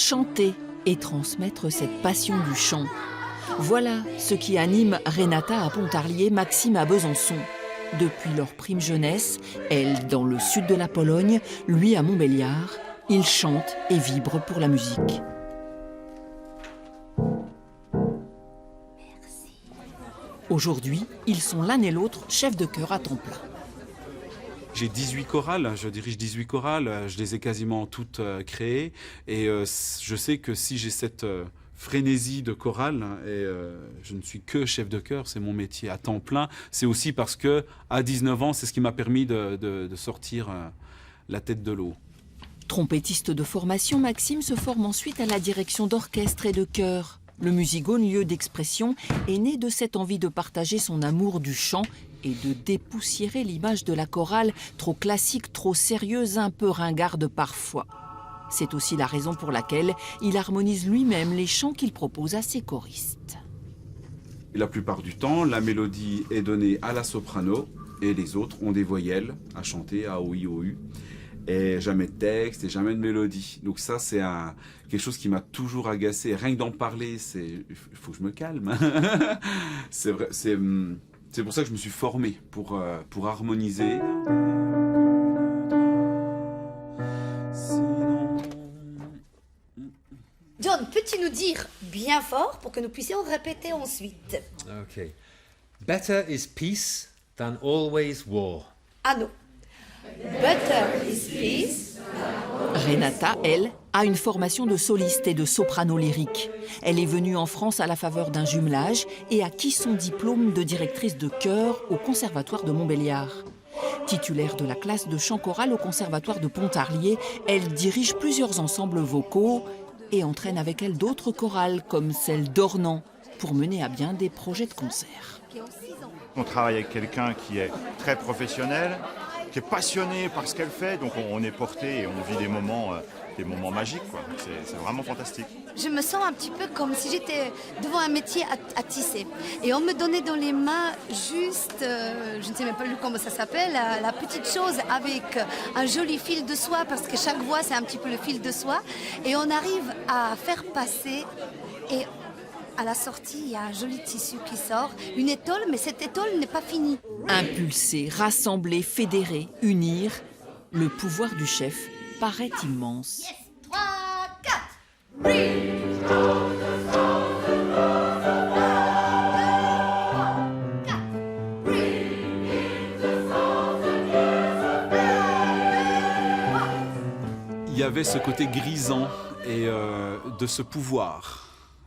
chanter et transmettre cette passion du chant. Voilà ce qui anime Renata à Pontarlier, Maxime à Besançon. Depuis leur prime jeunesse, elle dans le sud de la Pologne, lui à Montbéliard, ils chantent et vibrent pour la musique. Aujourd'hui, ils sont l'un et l'autre chefs de chœur à temps plein. J'ai 18 chorales, je dirige 18 chorales, je les ai quasiment toutes créées. Et je sais que si j'ai cette frénésie de chorale, et je ne suis que chef de chœur, c'est mon métier à temps plein, c'est aussi parce que à 19 ans, c'est ce qui m'a permis de sortir la tête de l'eau. Trompettiste de formation, Maxime se forme ensuite à la direction d'orchestre et de chœur. Le Musicone, lieu d'expression, est né de cette envie de partager son amour du chant et de dépoussiérer l'image de la chorale, trop classique, trop sérieuse, un peu ringarde parfois. C'est aussi la raison pour laquelle il harmonise lui-même les chants qu'il propose à ses choristes. La plupart du temps, la mélodie est donnée à la soprano et les autres ont des voyelles à chanter, à OI, OU. Et jamais de texte et jamais de mélodie. Donc ça, c'est quelque chose qui m'a toujours agacé. Rien que d'en parler, il faut que je me calme. C'est vrai, c'est pour ça que je me suis formé, pour harmoniser. John, peux-tu nous dire bien fort pour que nous puissions répéter ensuite? Okay. Better is peace than always war. Ah non. Better is peace. Renata, elle, a une formation de soliste et de soprano lyrique. Elle est venue en France à la faveur d'un jumelage et acquis son diplôme de directrice de chœur au Conservatoire de Montbéliard. Titulaire de la classe de chant choral au Conservatoire de Pontarlier, elle dirige plusieurs ensembles vocaux et entraîne avec elle d'autres chorales comme celle d'Ornans pour mener à bien des projets de concert. On travaille avec quelqu'un qui est très professionnel, qui est passionné par ce qu'elle fait, donc on est porté et on vit des moments magiques, quoi. C'est vraiment fantastique. Je me sens un petit peu comme si j'étais devant un métier à tisser. Et on me donnait dans les mains juste, je ne sais même pas comment ça s'appelle, la petite chose avec un joli fil de soie, parce que chaque voix c'est un petit peu le fil de soie. Et on arrive à faire passer et à la sortie, il y a un joli tissu qui sort, une étole, mais cette étole n'est pas finie. Impulser, rassembler, fédérer, unir, le pouvoir du chef paraît immense. Yes, 3, 4, Il y avait ce côté grisant et de ce pouvoir.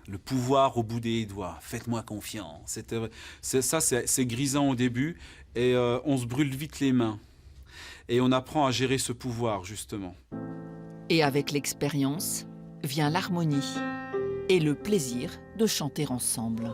Le pouvoir au bout des doigts, faites-moi confiance. C'est grisant au début et on se brûle vite les mains. Et on apprend à gérer ce pouvoir, justement. Et avec l'expérience vient l'harmonie et le plaisir de chanter ensemble.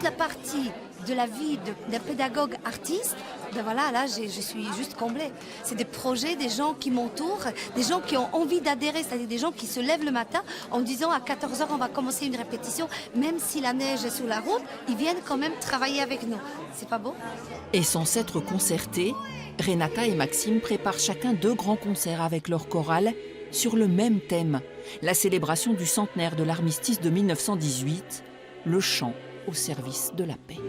toute la partie de la vie d'un pédagogue artiste, ben voilà, là, je suis juste comblée. C'est des projets, des gens qui m'entourent, des gens qui ont envie d'adhérer, c'est-à-dire des gens qui se lèvent le matin en disant à 14h, on va commencer une répétition, même si la neige est sur la route, ils viennent quand même travailler avec nous. C'est pas beau? Et sans s'être concertés, Renata et Maxime préparent chacun 2 grands concerts avec leur chorale sur le même thème, la célébration du centenaire de l'armistice de 1918, le chant au service de la paix.